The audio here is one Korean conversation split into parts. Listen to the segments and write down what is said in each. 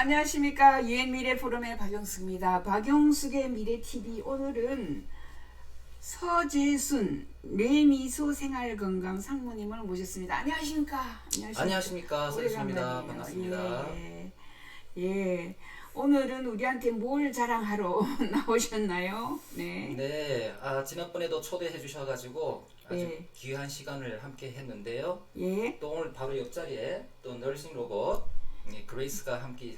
안녕하십니까. 유엔미래 포럼의 박영숙입니다. 박영숙의 미래TV 오늘은 서재순 뇌미소 생활건강 상무님을 모셨습니다. 안녕하십니까. 안녕하십니까. 서재순입니다. 오래간만이에요. 반갑습니다. 예. 오늘은 우리한테 뭘 자랑하러 나오셨나요? 네. 네, 지난번에도 초대해 주셔가지고 아주 예. 귀한 시간을 함께 했는데요. 예. 또 오늘 바로 옆자리에 또 너싱 로봇 그레이스가 함께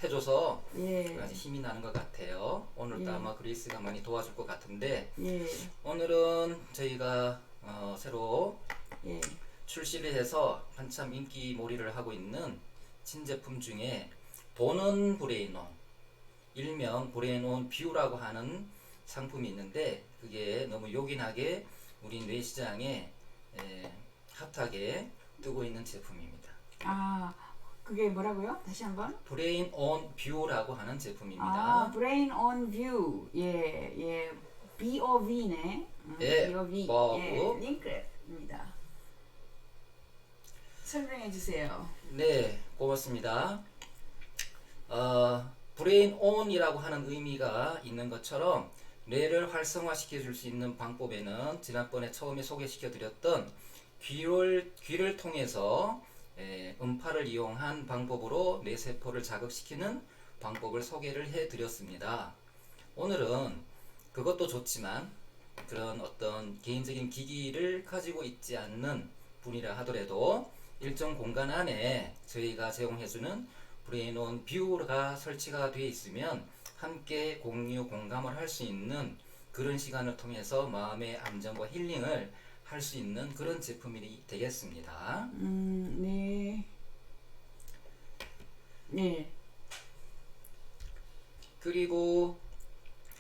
해줘서 예. 아주 힘이 나는 것 같아요. 오늘도 예. 아마 그레이스가 많이 도와줄 것 같은데 예. 오늘은 저희가 새로 예. 출시를 해서 한참 인기몰이를 하고 있는 신제품 중에 보는 브레인온, 일명 브레인온 뷰라고 하는 상품이 있는데 그게 너무 요긴하게 우리 뇌 시장에 핫하게 뜨고 있는 제품입니다. 그게 뭐라고요? 다시 한번. 브레인온 뷰라고 하는 제품입니다. 브레인 온 뷰. 예. BOV네. 예, BOV. 뭐하고? 예, 링크입니다. 설명해 주세요. 네, 고맙습니다. 브레인온이라고 하는 의미가 있는 것처럼 뇌를 활성화시켜 줄 수 있는 방법에는 지난번에 처음에 소개시켜 드렸던 귀를 통해서 음파를 이용한 방법으로 뇌세포를 자극시키는 방법을 소개를 해 드렸습니다. 오늘은 그것도 좋지만 그런 어떤 개인적인 기기를 가지고 있지 않는 분이라 하더라도 일정 공간 안에 저희가 제공해주는 브레인온 뷰가 설치가 되어 있으면 함께 공유 공감을 할 수 있는 그런 시간을 통해서 마음의 안정과 힐링을 할 수 있는 그런 제품이 되겠습니다. 네. 네. 그리고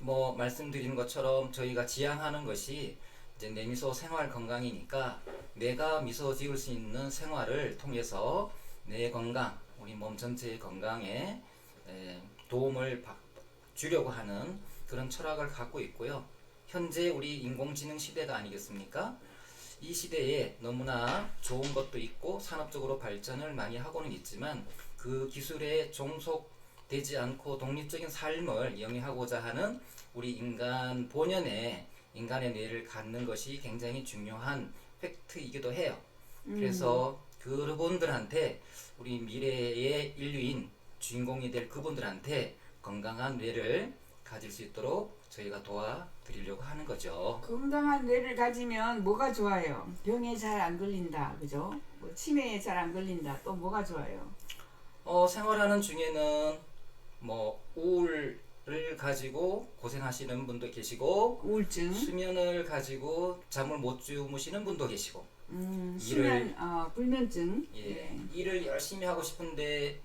뭐 말씀드린 것처럼 저희가 지향하는 것이 이제 뇌미소 생활 건강이니까 내가 미소 지을 수 있는 생활을 통해서 내 건강, 우리 몸 전체의 건강에 도움을 주려고 하는 그런 철학을 갖고 있고요. 현재 우리 인공지능 시대가 아니겠습니까? 이 시대에 너무나 좋은 것도 있고 산업적으로 발전을 많이 하고는 있지만 그 기술에 종속되지 않고 독립적인 삶을 영위하고자 하는 우리 인간 본연의 인간의 뇌를 갖는 것이 굉장히 중요한 팩트이기도 해요. 그래서 그분들한테 우리 미래의 인류인 주인공이 될 그분들한테 건강한 뇌를 가질 수 있도록 저희가 도와드리려고 하는 거죠. 건강한 뇌를 가지면 뭐가 좋아요? 병에 잘 안 걸린다. 그죠? 뭐 치매에 잘 안 걸린다. 또 뭐가 좋아요? 생활하는 중에는 뭐 우울을 가지고 고생하시는 분도 계시고 우울증, 수면을 가지고 잠을 못 주무시는 분도 계시고 수면, 불면증. 예, 일을 열심히 하고 싶은데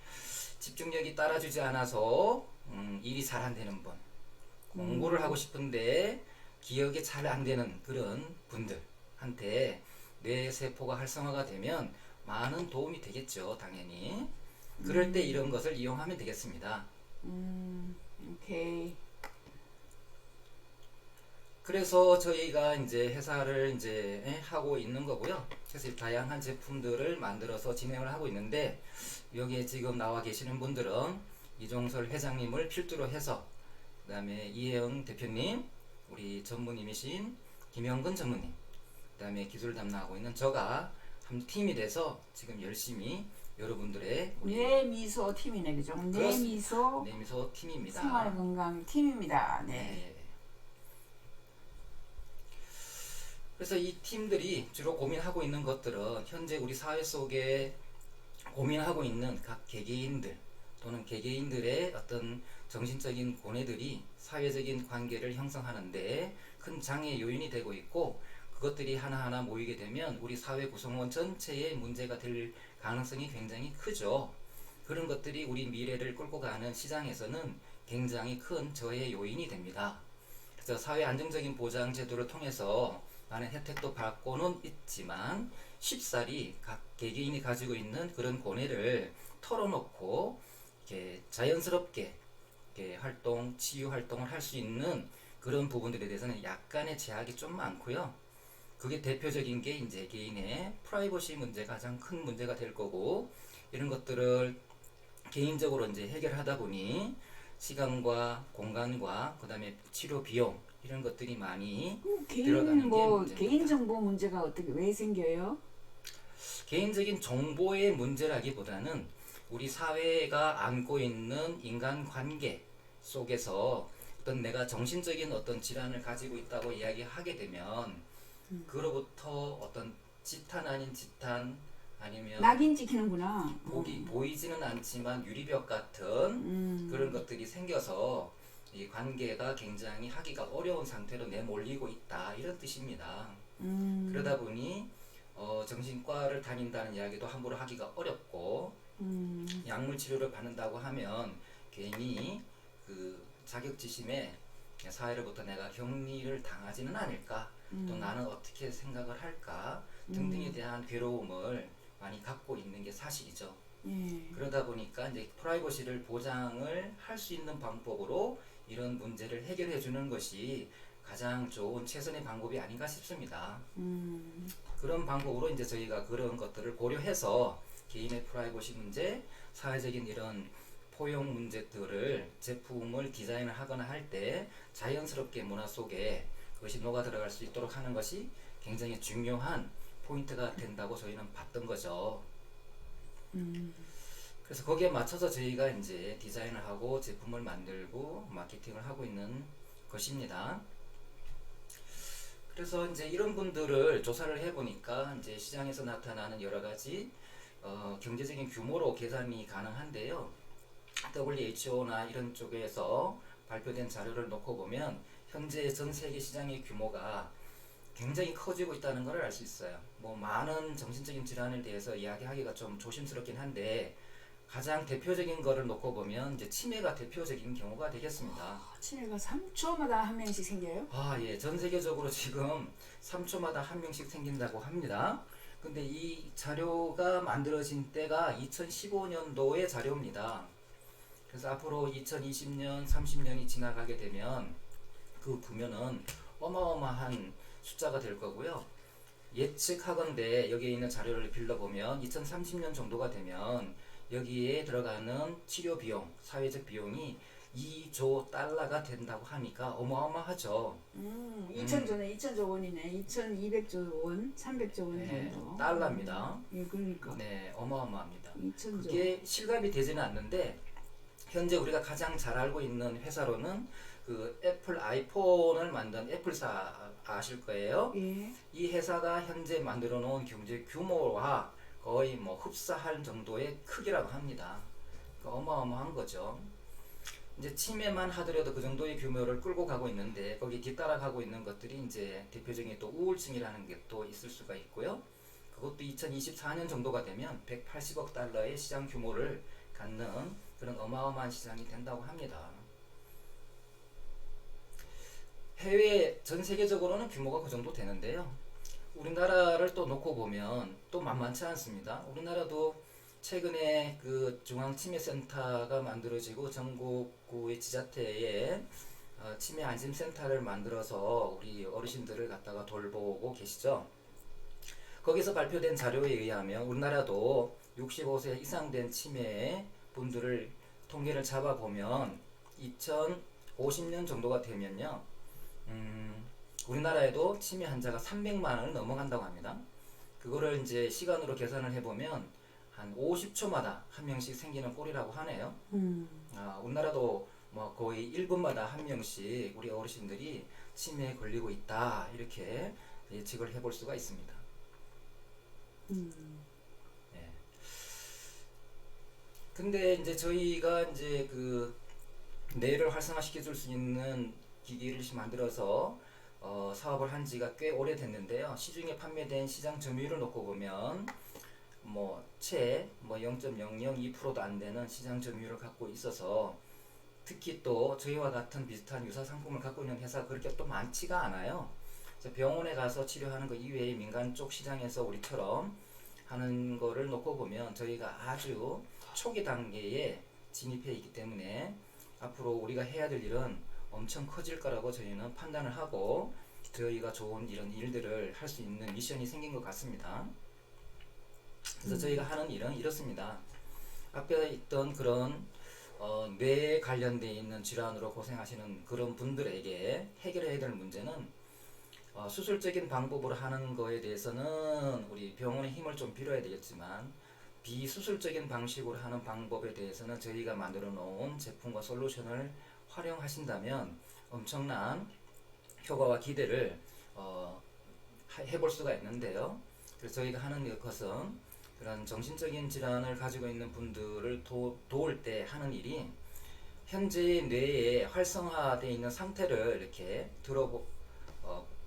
집중력이 따라주지 않아서 일이 잘 안 되는 분, 공부를 하고 싶은데 기억이 잘 안 되는 그런 분들한테 뇌 세포가 활성화가 되면 많은 도움이 되겠죠, 당연히. 그럴 때 이런 것을 이용하면 되겠습니다. 오케이. 그래서 저희가 이제 회사를 이제 하고 있는 거고요. 그래서 다양한 제품들을 만들어서 진행을 하고 있는데 여기에 지금 나와 계시는 분들은 이종설 회장님을 필두로 해서 그다음에 이혜영 대표님, 우리 전무님이신 김영근 전무님, 그다음에 기술 담당하고 있는 저가 한 팀이 돼서 지금 열심히 여러분들의 뇌미소 팀이네, 그죠? 뇌미소 뇌미소 팀입니다. 생활건강 팀입니다. 네. 네. 그래서 이 팀들이 주로 고민하고 있는 것들은 현재 우리 사회 속에 고민하고 있는 각 개개인들 또는 개개인들의 어떤 정신적인 고뇌들이 사회적인 관계를 형성하는데 큰 장애 요인이 되고 있고 그것들이 하나하나 모이게 되면 우리 사회 구성원 전체의 문제가 될 가능성이 굉장히 크죠. 그런 것들이 우리 미래를 끌고 가는 시장에서는 굉장히 큰 저해 요인이 됩니다. 그래서 사회 안정적인 보장 제도를 통해서 많은 혜택도 받고는 있지만 쉽사리 각 개개인이 가지고 있는 그런 고뇌를 털어놓고 이렇게 자연스럽게 이렇게 치유 활동을 할 수 있는 그런 부분들에 대해서는 약간의 제약이 좀 많고요. 그게 대표적인 게 이제 개인의 프라이버시 문제가 가장 큰 문제가 될 거고 이런 것들을 개인적으로 이제 해결하다 보니 시간과 공간과 그다음에 치료 비용 이런 것들이 많이 들어가는 게 문제입니다. 개인 정보 문제가 어떻게 왜 생겨요? 개인적인 정보의 문제라기보다는 우리 사회가 안고 있는 인간관계 속에서 어떤 내가 정신적인 어떤 질환을 가지고 있다고 이야기하게 되면 그로부터 어떤 지탄 아닌 지탄 아니면 낙인 찍히는구나. 보이지는 않지만 유리벽 같은 그런 것들이 생겨서 이 관계가 굉장히 하기가 어려운 상태로 내몰리고 있다 이런 뜻입니다. 그러다 보니 정신과를 다닌다는 이야기도 함부로 하기가 어렵고 약물 치료를 받는다고 하면 괜히 그 자격지심에 사회로부터 내가 격리를 당하지는 않을까 또 나는 어떻게 생각을 할까 등등에 대한 괴로움을 많이 갖고 있는 게 사실이죠. 예. 그러다 보니까 이제 프라이버시를 보장을 할 수 있는 방법으로 이런 문제를 해결해 주는 것이 가장 좋은 최선의 방법이 아닌가 싶습니다. 그런 방법으로 이제 저희가 그런 것들을 고려해서 개인의 프라이버시 문제, 사회적인 이런 포용 문제들을 제품을 디자인을 하거나 할 때 자연스럽게 문화 속에 그것이 녹아 들어갈 수 있도록 하는 것이 굉장히 중요한 포인트가 된다고 저희는 봤던 거죠. 그래서 거기에 맞춰서 저희가 이제 디자인을 하고 제품을 만들고 마케팅을 하고 있는 것입니다. 그래서 이제 이런 분들을 조사를 해보니까 이제 시장에서 나타나는 여러 가지 경제적인 규모로 계산이 가능한데요. WHO나 이런 쪽에서 발표된 자료를 놓고 보면 현재 전 세계 시장의 규모가 굉장히 커지고 있다는 것을 알 수 있어요. 뭐 많은 정신적인 질환에 대해서 이야기하기가 좀 조심스럽긴 한데 가장 대표적인 거를 놓고 보면 이제 치매가 대표적인 경우가 되겠습니다. 치매가 3초마다 한 명씩 생겨요? 예. 전 세계적으로 지금 3초마다 한 명씩 생긴다고 합니다. 근데 이 자료가 만들어진 때가 2015년도의 자료입니다. 그래서 앞으로 2020년, 30년이 지나가게 되면 그 규모는 어마어마한 숫자가 될 거고요. 예측하건대 여기에 있는 자료를 빌려보면 2030년 정도가 되면 여기에 들어가는 치료 비용, 사회적 비용이 2조 달러가 된다고 하니까 어마어마하죠. 2천조 원이네. 2,200조 원, 300조 원 네, 정도. 달러입니다. 예, 그러니까. 네, 어마어마합니다. 2천조. 그게 실감이 되지는 않는데 현재 우리가 가장 잘 알고 있는 회사로는 그 애플 아이폰을 만든 애플사 아실 거예요. 예. 이 회사가 현재 만들어 놓은 경제 규모와 거의 뭐 흡사할 정도의 크기라고 합니다. 그러니까 어마어마한 거죠. 이제 치매만 하더라도 그 정도의 규모를 끌고 가고 있는데 거기 뒤따라가고 있는 것들이 이제 대표적인 또 우울증이라는 게 또 있을 수가 있고요. 그것도 2024년 정도가 되면 180억 달러의 시장 규모를 갖는 그런 어마어마한 시장이 된다고 합니다. 해외 전 세계적으로는 규모가 그 정도 되는데요. 우리나라를 또 놓고 보면 또 만만치 않습니다. 우리나라도 최근에 그 중앙치매센터가 만들어지고 전국구의 지자체에 치매 안심센터를 만들어서 우리 어르신들을 갖다가 돌보고 계시죠. 거기서 발표된 자료에 의하면 우리나라도 65세 이상 된 치매 분들을 통계를 잡아보면 2050년 정도가 되면요. 우리나라에도 치매 환자가 300만을 넘어간다고 합니다. 그거를 이제 시간으로 계산을 해보면 한 50초마다 한 명씩 생기는 꼴이라고 하네요. 우리나라도 뭐 거의 1분마다 한 명씩 우리 어르신들이 치매에 걸리고 있다 이렇게 예측을 해볼 수가 있습니다. 네. 근데 이제 저희가 이제 그 뇌를 활성화시켜 줄 수 있는 기기를 만들어서 사업을 한 지가 꽤 오래됐는데요. 시중에 판매된 시장 점유율을 놓고 보면 채 0.002%도 안 되는 시장 점유율을 갖고 있어서 특히 또 저희와 같은 비슷한 유사 상품을 갖고 있는 회사가 그렇게 또 많지가 않아요. 병원에 가서 치료하는 것 이외에 민간 쪽 시장에서 우리처럼 하는 거를 놓고 보면 저희가 아주 초기 단계에 진입해 있기 때문에 앞으로 우리가 해야 될 일은 엄청 커질 거라고 저희는 판단을 하고 저희가 좋은 이런 일들을 할 수 있는 미션이 생긴 것 같습니다. 그래서 저희가 하는 일은 이렇습니다. 앞에 있던 그런 뇌에 관련돼 있는 질환으로 고생하시는 그런 분들에게 해결해야 될 문제는 수술적인 방법으로 하는 거에 대해서는 우리 병원의 힘을 좀 빌어야 되겠지만 비수술적인 방식으로 하는 방법에 대해서는 저희가 만들어 놓은 제품과 솔루션을 활용하신다면 엄청난 효과와 기대를 해볼 수가 있는데요. 그래서 저희가 하는 것은 그런 정신적인 질환을 가지고 있는 분들을 도울 때 하는 일이 현재 뇌에 활성화되어 있는 상태를 이렇게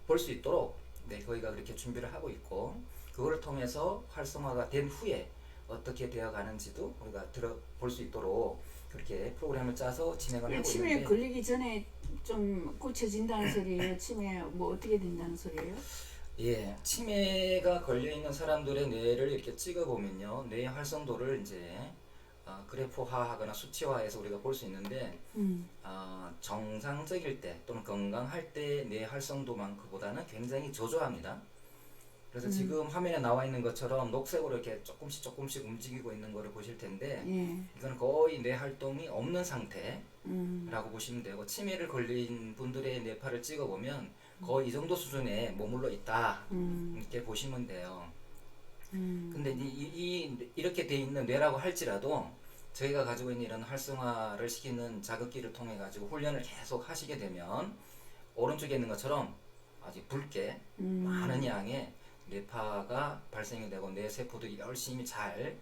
볼 수 있도록 저희가 그렇게 준비를 하고 있고, 그거를 통해서 활성화가 된 후에 어떻게 되어 가는지도 우리가 들어볼 수 있도록 그렇게 프로그램을 짜서 진행을 하고 치매에 있는데, 걸리기 전에 좀 고쳐진다는 소리예요? 치매 뭐 어떻게 된다는 소리예요? 예, 치매가 걸려 있는 사람들의 뇌를 이렇게 찍어 보면요, 뇌의 활성도를 이제 그래프화하거나 수치화해서 우리가 볼 수 있는데, 정상적일 때 또는 건강할 때 뇌 활성도만큼보다는 굉장히 저조합니다. 그래서 지금 화면에 나와 있는 것처럼 녹색으로 이렇게 조금씩 움직이고 있는 거를 보실 텐데, 예. 이거는 거의 뇌 활동이 없는 상태라고 보시면 되고, 치매를 걸린 분들의 뇌파를 찍어 보면 거의 이 정도 수준에 머물러 있다, 이렇게 보시면 돼요. 근데 이렇게 돼 있는 뇌라고 할지라도 저희가 가지고 있는 이런 활성화를 시키는 자극기를 통해 가지고 훈련을 계속 하시게 되면 오른쪽에 있는 것처럼 아주 붉게 많은 양의 뇌파가 발생이 되고 뇌 세포들이 열심히 잘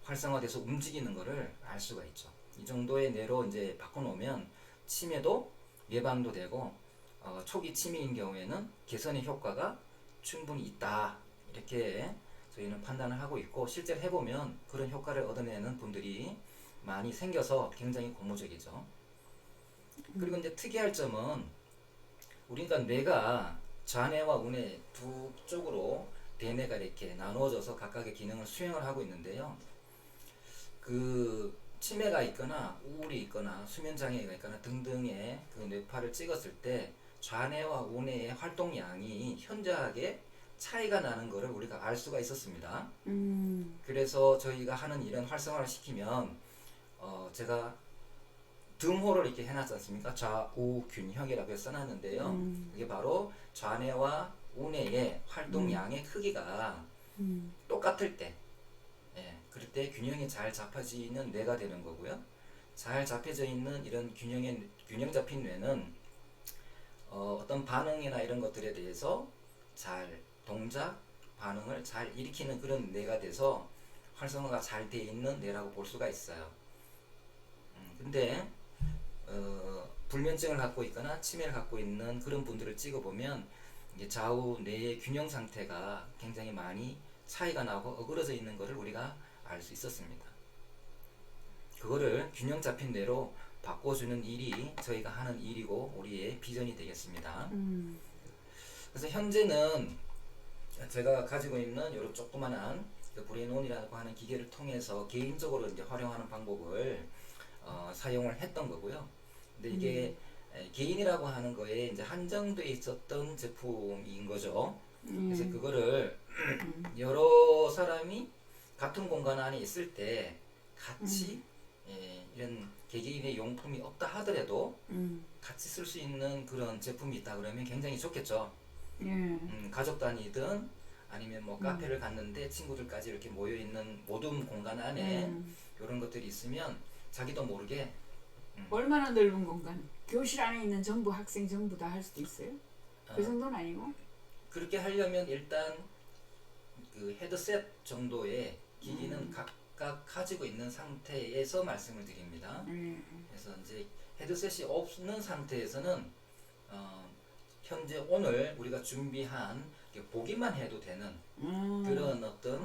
활성화돼서 움직이는 것을 알 수가 있죠. 이 정도의 뇌로 이제 바꿔놓으면 치매도 예방도 되고 초기 치매인 경우에는 개선의 효과가 충분히 있다, 이렇게 저희는 판단을 하고 있고, 실제로 해보면 그런 효과를 얻어내는 분들이 많이 생겨서 굉장히 고무적이죠. 그리고 이제 특이할 점은 우리가 뇌가 좌뇌와 우뇌 두 쪽으로 대뇌가 이렇게 나누어져서 각각의 기능을 수행을 하고 있는데요. 그 치매가 있거나 우울이 있거나 수면 장애가 있거나 등등의 그 뇌파를 찍었을 때 좌뇌와 우뇌의 활동량이 현저하게 차이가 나는 것을 우리가 알 수가 있었습니다. 그래서 저희가 하는 이런 활성화를 시키면 제가 등호를 이렇게 해놨지 않습니까? 좌우균형이라고 써놨는데요. 이게 바로 좌뇌와 우뇌의 활동량의 크기가 똑같을 때, 그럴 때 균형이 잘 잡혀지는 뇌가 되는 거고요. 잘 잡혀져 있는 이런 균형 잡힌 뇌는 어떤 반응이나 이런 것들에 대해서 잘 동작, 반응을 잘 일으키는 그런 뇌가 돼서 활성화가 잘 돼 있는 뇌라고 볼 수가 있어요. 근데 불면증을 갖고 있거나 치매를 갖고 있는 그런 분들을 찍어보면 이제 좌우 뇌의 균형 상태가 굉장히 많이 차이가 나고 어그러져 있는 것을 우리가 알 수 있었습니다. 그거를 균형 잡힌 뇌로 바꿔주는 일이 저희가 하는 일이고 우리의 비전이 되겠습니다. 그래서 현재는 제가 가지고 있는 이런 조그만한 브레인온이라고 하는 기계를 통해서 개인적으로 이제 활용하는 방법을 사용을 했던 거고요. 근데 이게 개인이라고 하는 거에 이제 한정돼 있었던 제품인 거죠. 그래서 그거를 여러 사람이 같은 공간 안에 있을 때 같이 이런 개개인의 용품이 없다 하더라도 같이 쓸 수 있는 그런 제품이 있다 그러면 굉장히 좋겠죠. 가족 단위든 아니면 뭐 카페를 갔는데 친구들까지 이렇게 모여 있는 모든 공간 안에 이런 것들이 있으면 자기도 모르게 얼마나 넓은 공간? 교실 안에 있는 전부 학생 전부 다 할 수도 있어요? 그 정도는 아니고? 그렇게 하려면 일단 그 헤드셋 정도의 기기는 각각 가지고 있는 상태에서 말씀을 드립니다. 그래서 이제 헤드셋이 없는 상태에서는 현재 오늘 우리가 준비한 보기만 해도 되는 그런 어떤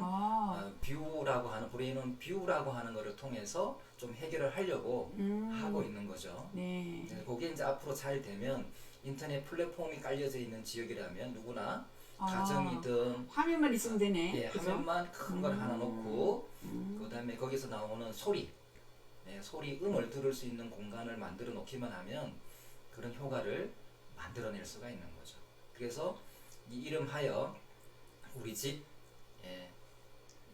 뷰라고 하는 브레인온 뷰라고 하는 것을 통해서 좀 해결을 하려고 하고 있는 거죠. 네. 그게 이제 앞으로 잘 되면 인터넷 플랫폼이 깔려져 있는 지역이라면 누구나 가정이든 화면만 있으면 되네. 예, 그죠? 화면만 큰 걸 하나 놓고 그 다음에 거기서 나오는 소리, 소리음을 들을 수 있는 공간을 만들어 놓기만 하면 그런 효과를 만들어낼 수가 있는 거죠. 그래서 이 이름하여 우리 집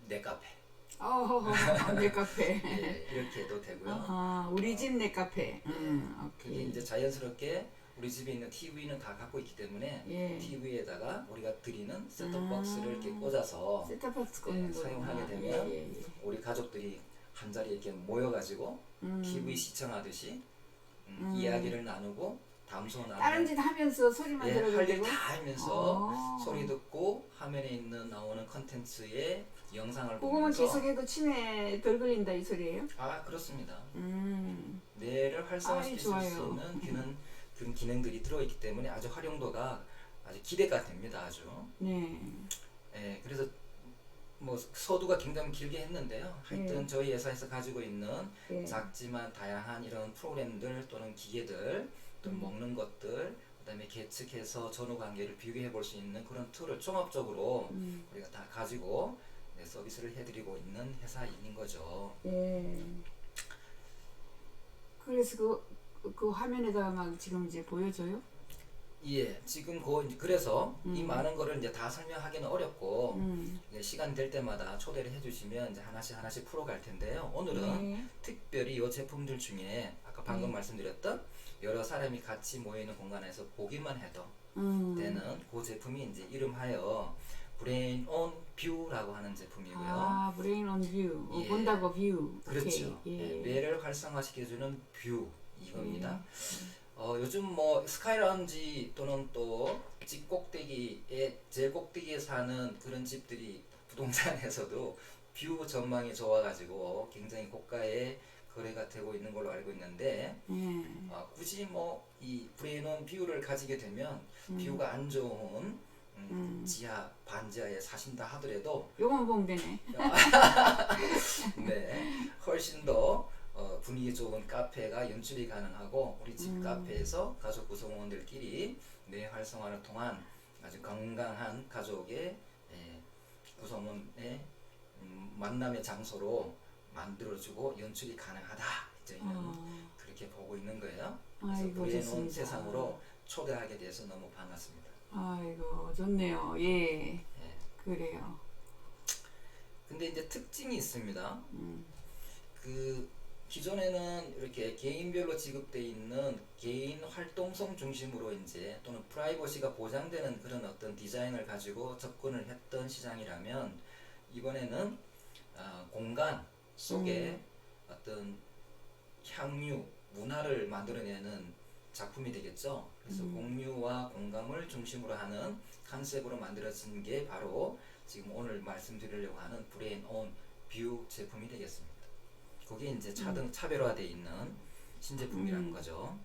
내 카페. 넷카페. 예, 이렇게 해도 되고요. 아하, 우리 집 넷카페. 그게 오케이. 이제 자연스럽게 우리 집에 있는 TV는 다 갖고 있기 때문에 예. TV에다가 우리가 드리는 셋톱박스를 이렇게 꽂아서 셋탑박스 꽂는 거 사용하게 되면 우리 가족들이 한 자리에 이렇게 모여가지고 TV 시청하듯이 이야기를 나누고 담소 나누고 다른 짓 하면서 소리만 들어도 할 일 되고. 다 하면서 아. 소리 듣고 화면에 있는 나오는 컨텐츠의 영상을 그거만 보면서 계속해도 치매 덜 걸린다 이 소리예요? 그렇습니다. 음. 뇌를 활성화시킬 수 좋아요. 있는 그런 기능들이 들어있기 때문에 아주 활용도가 아주 기대가 됩니다. 아주. 네. 예, 그래서 뭐 서두가 굉장히 길게 했는데요. 하여튼 네. 저희 회사에서 가지고 있는 네. 작지만 다양한 이런 프로그램들 또는 기계들 또 먹는 것들 그다음에 계측해서 전후 관계를 비교해 볼 수 있는 그런 툴을 종합적으로 우리가 다 가지고 서비스를 해드리고 있는 회사인 거죠. 예. 그래서 그 화면에다가 막 지금 이제 보여줘요? 예, 지금 그래서 이 많은 거를 이제 다 설명하기는 어렵고 이제 시간 될 때마다 초대를 해주시면 이제 하나씩 풀어갈 텐데요. 오늘은 네. 특별히 이 제품들 중에 아까 방금 말씀드렸던 여러 사람이 같이 모이는 공간에서 보기만 해도 되는 그 제품이 이제 이름하여 브레인 온 뷰라고 하는 제품이고요. 아, 브레인 온 뷰. 예. 본다고 뷰. 그렇죠. 오케이. 예, 예. 뇌를 활성화시켜주는 뷰 이겁니다. 요즘 뭐 스카이라운지 또는 또 집 꼭대기에 제일 꼭대기에 사는 그런 집들이 부동산에서도 뷰 전망이 좋아가지고 굉장히 고가의 거래가 되고 있는 걸로 알고 있는데 예. 굳이 뭐 이 브레인온 뷰를 가지게 되면 뷰가 안 좋은 지하 반지하에 사신다 하더라도 요거만 보면 되네. 네, 훨씬 더 분위기 좋은 카페가 연출이 가능하고 우리 집 카페에서 가족 구성원들끼리 뇌 활성화를 통한 아주 건강한 가족의 구성원의 만남의 장소로 만들어주고 연출이 가능하다. 저희는 그렇게 보고 있는 거예요. 그래서 아이고, 브레인온 좋습니다. 세상으로 초대하게 돼서 너무 반갑습니다. 아이고, 좋네요. 예. 예. 그래요. 근데 이제 특징이 있습니다. 그 기존에는 이렇게 개인별로 지급돼 있는 개인 활동성 중심으로 이제 또는 프라이버시가 보장되는 그런 어떤 디자인을 가지고 접근을 했던 시장이라면 이번에는 공간 속에 어떤 향유 문화를 만들어내는 작품이 되겠죠. 그래서 공유와 공감을 중심으로 하는 컨셉으로 만들어진 게 바로 지금 오늘 말씀드리려고 하는 브레인 온 뷰 제품이 되겠습니다. 그게 이제 차별화되어 있는 신제품이라는 거죠.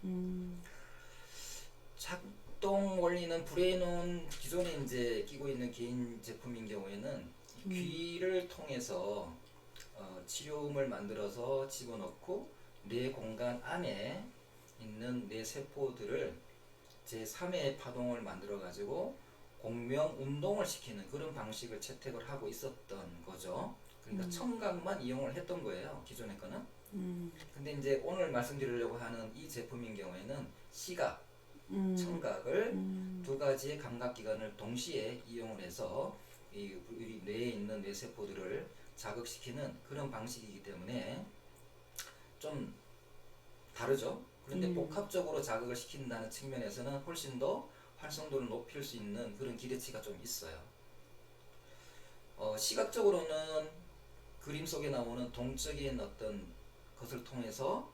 작동 원리는 브레인 온 기존에 이제 끼고 있는 개인 제품인 경우에는 귀를 통해서 치료음을 만들어서 집어넣고 뇌 공간 안에 있는 뇌 세포들을 제3의 파동을 만들어 가지고 공명 운동을 시키는 그런 방식을 채택을 하고 있었던 거죠. 그러니까 청각만 이용을 했던 거예요. 기존의 거는. 근데 이제 오늘 말씀드리려고 하는 이 제품인 경우에는 시각, 청각을 두 가지의 감각기관을 동시에 이용을 해서 우리 뇌에 있는 뇌세포들을 자극시키는 그런 방식이기 때문에 좀 다르죠. 그런데 복합적으로 자극을 시킨다는 측면에서는 훨씬 더 활성도를 높일 수 있는 그런 기대치가 좀 있어요. 시각적으로는 그림 속에 나오는 동적인 어떤 것을 통해서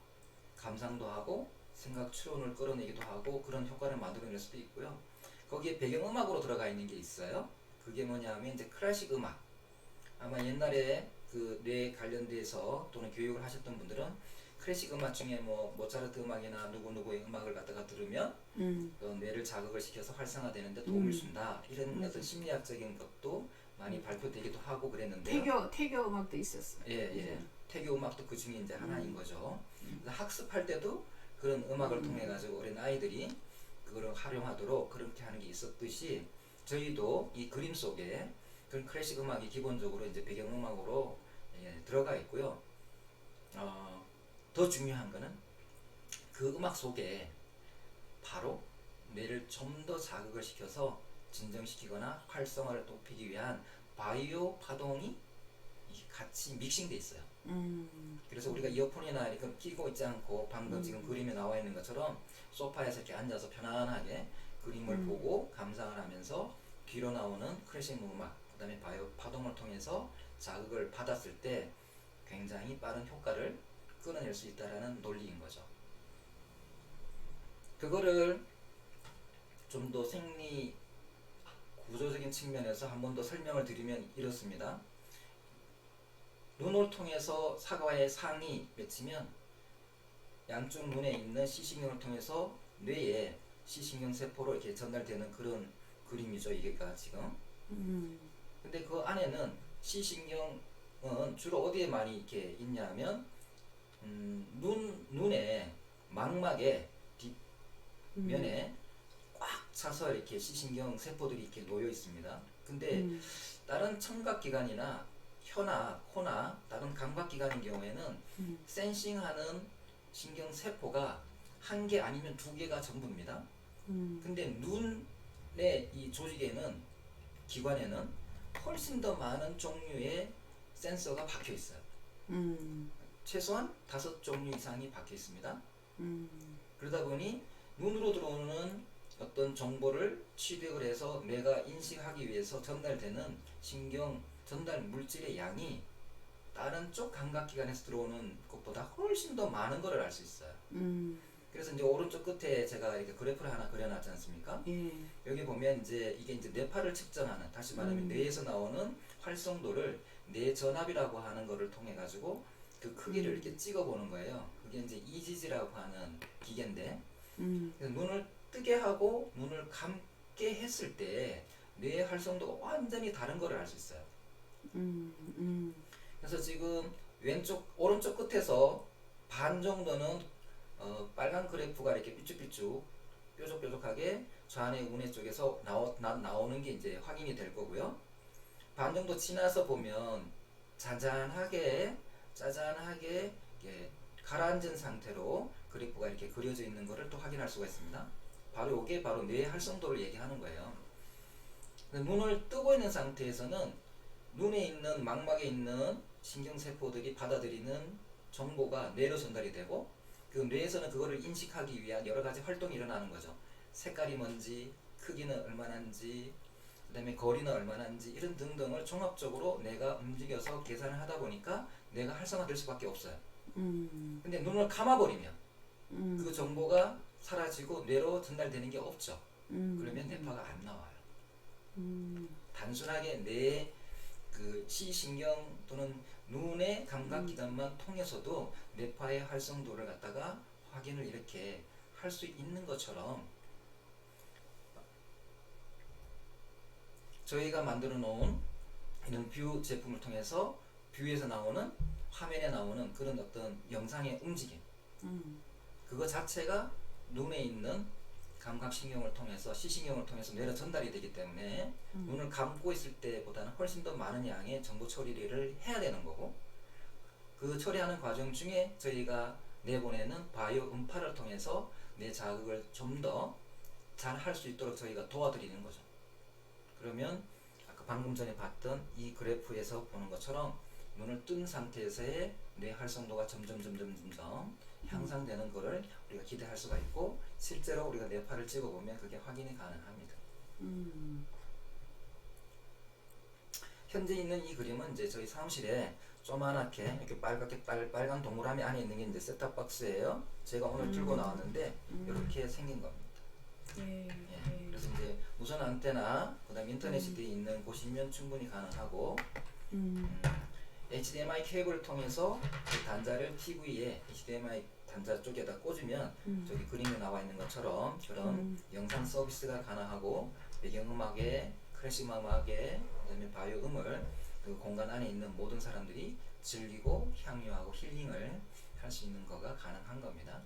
감상도 하고 생각 추론을 끌어내기도 하고 그런 효과를 만들어낼 수도 있고요. 거기에 배경음악으로 들어가 있는 게 있어요. 그게 뭐냐면 이제 클래식 음악. 아마 옛날에 그 뇌 관련돼서 또는 교육을 하셨던 분들은 클래식 음악 중에 뭐 모차르트 음악이나 누구누구의 음악을 갖다가 들으면 뇌를 자극을 시켜서 활성화되는데 도움을 준다. 이런 어떤 심리학적인 것도 많이 발표되기도 하고 그랬는데요. 태교 음악도 있었어. 예. 태교 음악도 그 중에 이제 하나인 거죠. 그래서 학습할 때도 그런 음악을 통해 가지고 어린 아이들이 그거를 활용하도록 그렇게 하는 게 있었듯이 저희도 이 그림 속에 그런 클래식 음악이 기본적으로 이제 배경음악으로 들어가 있고요. 더 중요한 거는 그 음악 속에 바로 뇌를 좀 더 자극을 시켜서 진정시키거나 활성화를 높이기 위한 바이오 파동이 이게 같이 믹싱돼 있어요. 음. 그래서 우리가 이어폰이나 이렇게 끼고 있지 않고 방금 지금 그림에 나와 있는 것처럼 소파에서 이렇게 앉아서 편안하게 그림을 보고 감상을 하면서 뒤로 나오는 클래식 음악, 그다음에 바이오 파동을 통해서 자극을 받았을 때 굉장히 빠른 효과를 끌어낼 수 있다라는 논리인 거죠. 그거를 좀 더 생리 구조적인 측면에서 한 번 더 설명을 드리면 이렇습니다. 눈을 통해서 사과의 상이 맺히면 양쪽 눈에 있는 시신경을 통해서 뇌에 시신경 세포로 이렇게 전달되는 그런 그림이죠. 이게가 지금. 근데 그 안에는 시신경은 주로 어디에 많이 이렇게 있냐면 눈의 망막의 뒷면에 꽉 차서 이렇게 시신경 세포들이 이렇게 놓여 있습니다. 근데 다른 청각기관이나 혀나 코나 다른 감각기관인 경우에는 센싱하는 신경 세포가 한 개 아니면 두 개가 전부입니다. 근데 눈의 이 조직에는 기관에는 훨씬 더 많은 종류의 센서가 박혀 있어요. 최소한 5종류 이상이 박혀 있습니다. 그러다 보니 눈으로 들어오는 어떤 정보를 취득을 해서 뇌가 인식하기 위해서 전달되는 신경 전달 물질의 양이 다른 쪽 감각기관에서 들어오는 것보다 훨씬 더 많은 것을 알 수 있어요. 그래서 이제 오른쪽 끝에 제가 이렇게 그래프를 하나 그려놨지 않습니까? 예. 여기 보면 이제 이게 이제 뇌파를 측정하는, 다시 말하면 뇌에서 나오는 활성도를 뇌 전압이라고 하는 거를 통해 가지고 그 크기를 이렇게 찍어 보는 거예요. 그게 이제 EGG라고 하는 기계인데, 그래서 눈을 뜨게 하고 눈을 감게 했을 때 뇌의 활성도가 완전히 다른 거를 알 수 있어요. 그래서 지금 오른쪽 끝에서 반 정도는 빨간 그래프가 이렇게 삐쭉삐쭉 뾰족뾰족하게 좌뇌 우뇌 쪽에서 나오는 게 이제 확인이 될 거고요. 반 정도 지나서 보면 짜잔하게 이렇게 가라앉은 상태로 그래프가 이렇게 그려져 있는 것을 또 확인할 수가 있습니다. 바로 이게 바로 뇌의 활성도를 얘기하는 거예요. 눈을 뜨고 있는 상태에서는 눈에 있는 망막에 있는 신경세포들이 받아들이는 정보가 뇌로 전달이 되고, 그 뇌에서는 그거를 인식하기 위한 여러 가지 활동이 일어나는 거죠. 색깔이 뭔지, 크기는 얼마나인지, 그 다음에 거리는 얼마나인지, 이런 등등을 종합적으로 뇌가 움직여서 계산을 하다 보니까 뇌가 활성화될 수밖에 없어요. 근데 눈을 감아버리면 그 정보가 사라지고 뇌로 전달되는 게 없죠. 그러면 뇌파가 안 나와요. 단순하게 뇌의 그 시신경 또는 눈의 감각기관만 통해서도 뇌파의 활성도를 갖다가 확인을 이렇게 할 수 있는 것처럼, 저희가 만들어 놓은 이런 뷰 제품을 통해서 뷰에서 나오는, 화면에 나오는 그런 어떤 영상의 움직임, 그거 자체가 눈에 있는 감각신경을 통해서, 시신경을 통해서 뇌로 전달이 되기 때문에 눈을 감고 있을 때보다는 훨씬 더 많은 양의 정보 처리를 해야 되는 거고, 그 처리하는 과정 중에 저희가 내보내는 바이오 음파를 통해서 뇌 자극을 좀 더 잘 할 수 있도록 저희가 도와드리는 거죠. 그러면 아까 방금 전에 봤던 이 그래프에서 보는 것처럼 눈을 뜬 상태에서의 뇌 활성도가 점점 향상되는 것을 우리가 기대할 수가 있고, 실제로 우리가 뇌파를 찍어보면 그게 확인이 가능합니다. 현재 있는 이 그림은 이제 저희 사무실에 조그맣게 이렇게 빨간 동그라미 안에 있는 게 이제 셋탑박스예요. 제가 오늘 들고 나왔는데 이렇게 생긴 겁니다. 예. 예, 그래서 이제 무선 안테나, 그다음 인터넷이 되어 있는 곳이면 충분히 가능하고, HDMI 케이블을 통해서 그 단자를 TV에 HDMI 단자 쪽에다 꽂으면 저기 그림에 나와 있는 것처럼 그런 영상 서비스가 가능하고, 배경음악에 클래식 음악에 그다음에 바이오 음을 그 공간 안에 있는 모든 사람들이 즐기고 향유하고 힐링을 할 수 있는 거가 가능한 겁니다.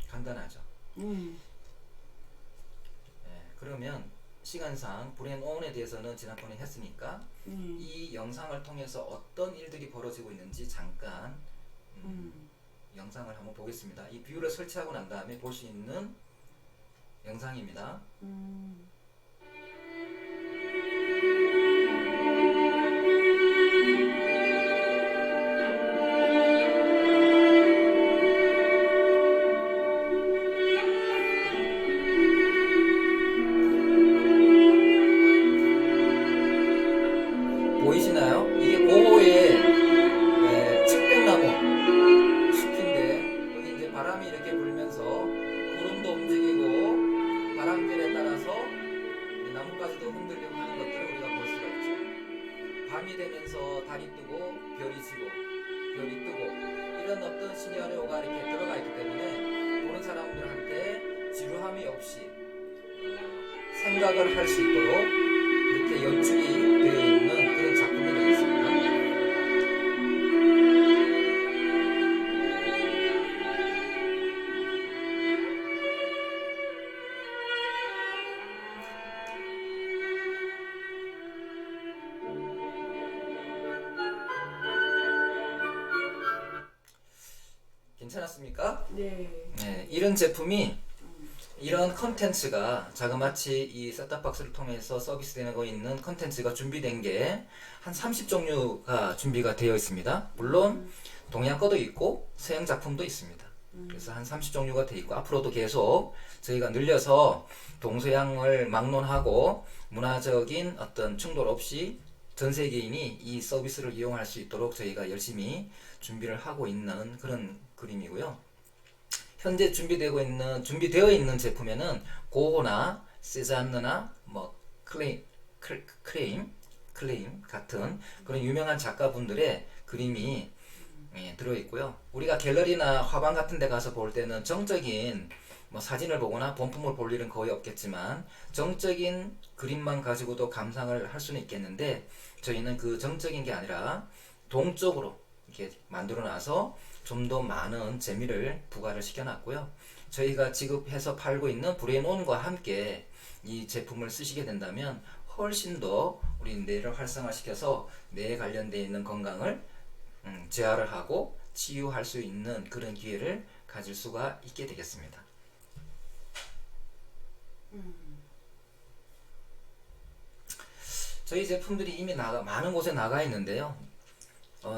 간단하죠. 예, 그러면 시간상 브랜온에 대해서는 지난번에 했으니까 이 영상을 통해서 어떤 일들이 벌어지고 있는지 잠깐 영상을 한번 보겠습니다. 이 뷰를 설치하고 난 다음에 볼 수 있는 영상입니다. 시나리오가 이렇게 들어가 있기 때문에 보는 사람들한테 지루함이 없이 생각을 할 수 있도록 이렇게 연출이 되어 있는 그런 작품이 되겠습니다. 괜찮았습니까? 네. 네, 이런 제품이 이런 컨텐츠가 자그마치 이 셋탑박스를 통해서 서비스되고 있는 컨텐츠가 준비된 게 한 30종류가 준비가 되어 있습니다. 물론 동양 거도 있고 서양 작품도 있습니다. 그래서 한 30종류가 되어 있고 앞으로도 계속 저희가 늘려서 동서양을 막론하고 문화적인 어떤 충돌 없이 전 세계인이 이 서비스를 이용할 수 있도록 저희가 열심히 준비를 하고 있는 그런 그림이고요. 현재 준비되어 있는 제품에는 고호나 세잔느나 뭐 클레임 같은 그런 유명한 작가분들의 그림이 들어있고요. 우리가 갤러리나 화방 같은 데 가서 볼 때는 정적인 뭐 사진을 보거나 본품을 볼 일은 거의 없겠지만 정적인 그림만 가지고도 감상을 할 수는 있겠는데 저희는 그 정적인 게 아니라 동적으로 이렇게 만들어 놔서 좀 더 많은 재미를 부과를 시켜놨고요. 저희가 지급해서 팔고 있는 브레인온과 함께 이 제품을 쓰시게 된다면 훨씬 더 우리 뇌를 활성화시켜서 뇌에 관련되어 있는 건강을 재활을 하고 치유할 수 있는 그런 기회를 가질 수가 있게 되겠습니다. 저희 제품들이 이미 많은 곳에 나가 있는데요.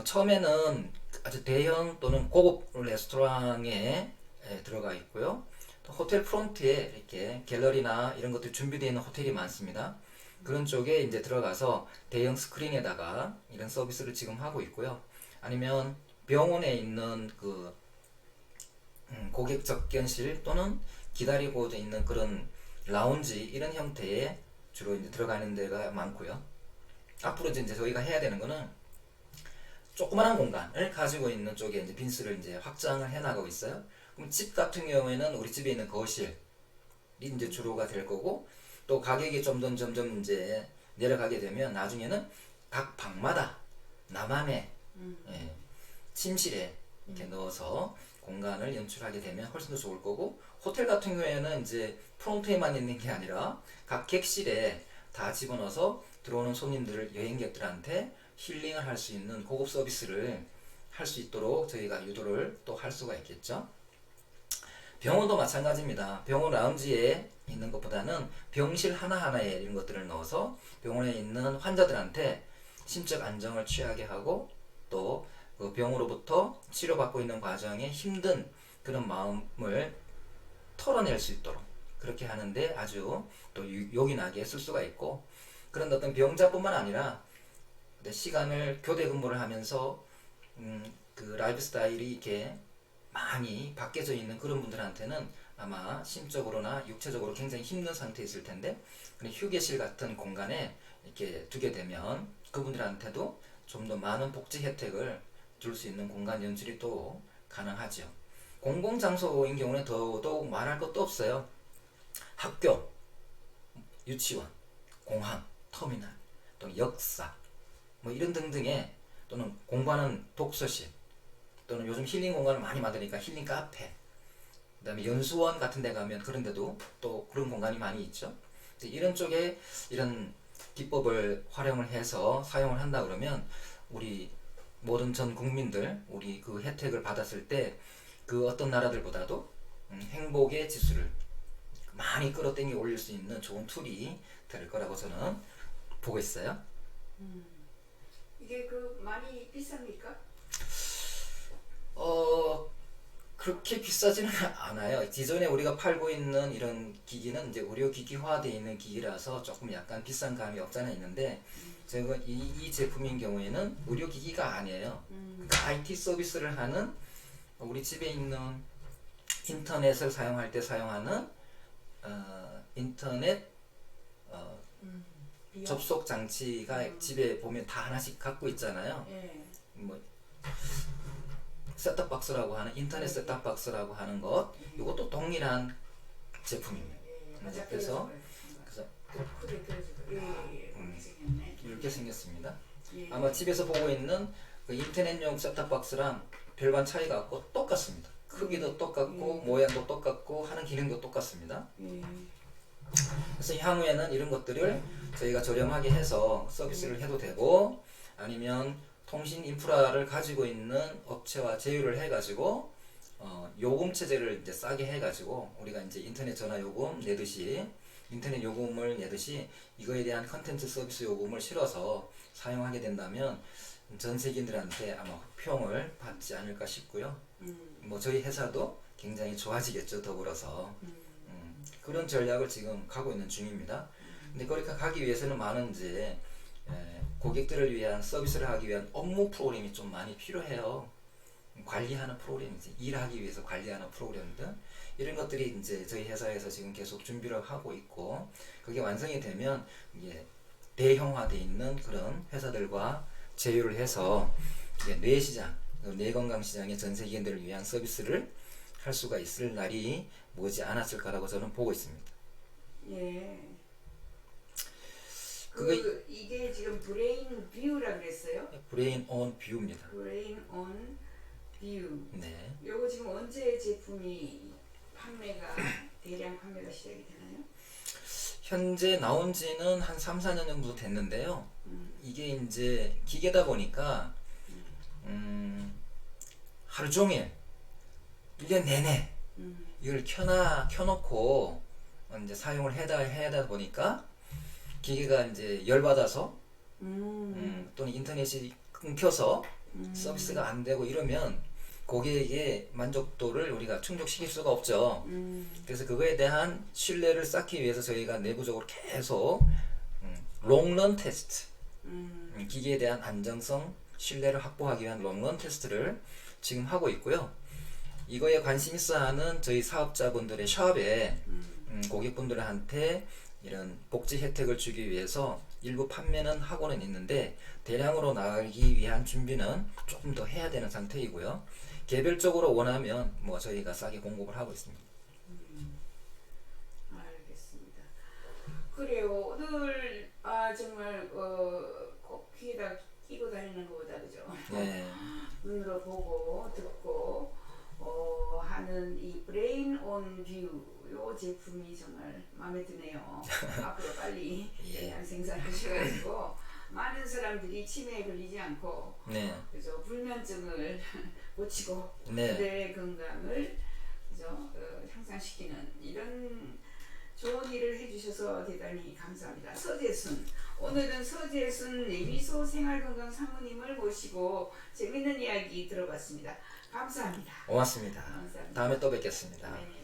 처음에는 아주 대형 또는 고급 레스토랑에 들어가 있고요. 또 호텔 프론트에 이렇게 갤러리나 이런 것들이 준비되어 있는 호텔이 많습니다. 그런 쪽에 이제 들어가서 대형 스크린에다가 이런 서비스를 지금 하고 있고요. 아니면 병원에 있는 그 고객 접견실 또는 기다리고 있는 그런 라운지 이런 형태의 주로 이제 들어가는 데가 많고요. 앞으로 이제 저희가 해야 되는 거는 조그마한 공간을 가지고 있는 쪽에 이제 빈스를 이제 확장을 해 나가고 있어요. 그럼 집 같은 경우에는 우리 집에 있는 거실이 이제 주로가 될 거고, 또 가격이 점점 이제 내려가게 되면 나중에는 각 방마다 나만의 침실에 이렇게 넣어서 공간을 연출하게 되면 훨씬 더 좋을 거고, 호텔 같은 경우에는 이제 프론트에만 있는 게 아니라 각 객실에 다 집어넣어서 들어오는 손님들을, 여행객들한테 힐링을 할 수 있는 고급 서비스를 할 수 있도록 저희가 유도를 또 할 수가 있겠죠. 병원도 마찬가지입니다. 병원 라운지에 있는 것보다는 병실 하나하나에 이런 것들을 넣어서 병원에 있는 환자들한테 심적 안정을 취하게 하고, 또 그 병으로부터 치료받고 있는 과정에 힘든 그런 마음을 털어낼 수 있도록 그렇게 하는데 아주 또 요긴하게 쓸 수가 있고, 그런 어떤 병자뿐만 아니라 시간을 교대 근무를 하면서 그 라이프 스타일이 이렇게 많이 바뀌어져 있는 그런 분들한테는 아마 심적으로나 육체적으로 굉장히 힘든 상태에 있을 텐데, 휴게실 같은 공간에 이렇게 두게 되면 그분들한테도 좀 더 많은 복지 혜택을 줄 수 있는 공간 연출이 또 가능하죠. 공공장소인 경우는 더더욱 말할 것도 없어요. 학교, 유치원, 공항, 터미널, 또 역사, 뭐 이런 등등의, 또는 공부하는 독서실, 또는 요즘 힐링 공간을 많이 만드니까 힐링 카페, 그 다음에 연수원 같은 데 가면 그런 데도 또 그런 공간이 많이 있죠. 이런 쪽에 이런 기법을 활용을 해서 사용을 한다 그러면 우리 모든 전 국민들, 우리 그 혜택을 받았을 때 그 어떤 나라들보다도 행복의 지수를 많이 끌어당겨 올릴 수 있는 좋은 툴이 될 거라고 저는 보고 있어요. 이게 그 많이 비쌉니까? 그렇게 비싸지는 않아요. 기존에 우리가 팔고 있는 이런 기기는 이제 의료기기화되어 있는 기기라서 조금 약간 비싼 감이 없잖아 있는데, 제가 이 제품인 경우에는 의료기기가 아니에요. 그러니까 IT 서비스를 하는, 우리 집에 있는 인터넷을 사용할 때 사용하는 인터넷 접속 장치가 집에 보면 다 하나씩 갖고 있잖아요. 예. 뭐 셋톱박스 셋탑박스라고 하는 인터넷 셋탑박스라고 하는 것, 이것도 동일한 제품입니다. 맞아. 그래서 크게 들어주고. 이렇게 생겼습니다. 예. 아마 집에서 보고 있는 그 인터넷용 셋탑박스랑 별반 차이가 없고 똑같습니다. 크기도 똑같고 모양도 똑같고 하는 기능도 똑같습니다. 예. 그래서 향후에는 이런 것들을 저희가 저렴하게 해서 서비스를 해도 되고, 아니면 통신 인프라를 가지고 있는 업체와 제휴를 해가지고 요금 체제를 이제 싸게 해가지고 우리가 이제 인터넷 전화 요금 내듯이 인터넷 요금을 내듯이 이거에 대한 컨텐츠 서비스 요금을 실어서 사용하게 된다면 전 세계인들한테 아마 호평을 받지 않을까 싶고요. 뭐 저희 회사도 굉장히 좋아지겠죠, 더불어서. 그런 전략을 지금 가고 있는 중입니다. 근데 그렇게 가기 위해서는 많은 이제 고객들을 위한 서비스를 하기 위한 업무 프로그램이 좀 많이 필요해요. 관리하는 프로그램이지, 일하기 위해서 관리하는 프로그램들, 이런 것들이 이제 저희 회사에서 지금 계속 준비를 하고 있고, 그게 완성이 되면 이게 대형화되어 있는 그런 회사들과 제휴를 해서 이제 뇌시장, 뇌건강시장의 전 세계인들을 위한 서비스를 할 수가 있을 날이 머지 않았을까라고 저는 보고 있습니다. 예. 그게 이게 지금 브레인 뷰라 그랬어요? 브레인 온 뷰입니다. 브레인 온 뷰. 네. 요거 지금 언제 제품이 대량 판매가 시작이 되나요? 현재 나온 지는 한 3, 4년 정도 됐는데요. 이게 이제 기계다 보니까 하루 종일 1년 내내 이걸 켜놓고 이제 사용을 해다 보니까 기계가 이제 열받아서 또는 인터넷이 끊겨서 서비스가 안 되고 이러면 고객의 만족도를 우리가 충족시킬 수가 없죠. 그래서 그거에 대한 신뢰를 쌓기 위해서 저희가 내부적으로 계속 롱런 테스트, 기계에 대한 안정성, 신뢰를 확보하기 위한 롱런 테스트를 지금 하고 있고요. 이거에 관심 있어 하는 저희 사업자분들의 샵에 고객분들한테 이런 복지 혜택을 주기 위해서 일부 판매는 하고는 있는데, 대량으로 나가기 위한 준비는 조금 더 해야 되는 상태이고요. 개별적으로 원하면 뭐 저희가 싸게 공급을 하고 있습니다. 알겠습니다. 그래요. 오늘 정말 꼭 귀에다 끼고 다니는 것보다 그죠? 네. 눈으로 보고 듣고 하는 이 브레인 온 뷰, 요 제품이 정말 마음에 드네요. 앞으로 빨리 대량 생산하셔가지고 많은 사람들이 치매에 걸리지 않고 네. 그죠? 불면증을 고치고 네. 뇌 건강을 그죠? 향상시키는 이런 좋은 일을 해주셔서 대단히 감사합니다. 서재순, 오늘은 서재순 내미소 생활건강 사모님을 모시고 재밌는 이야기 들어봤습니다. 감사합니다. 고맙습니다. 감사합니다. 다음에 또 뵙겠습니다. 네.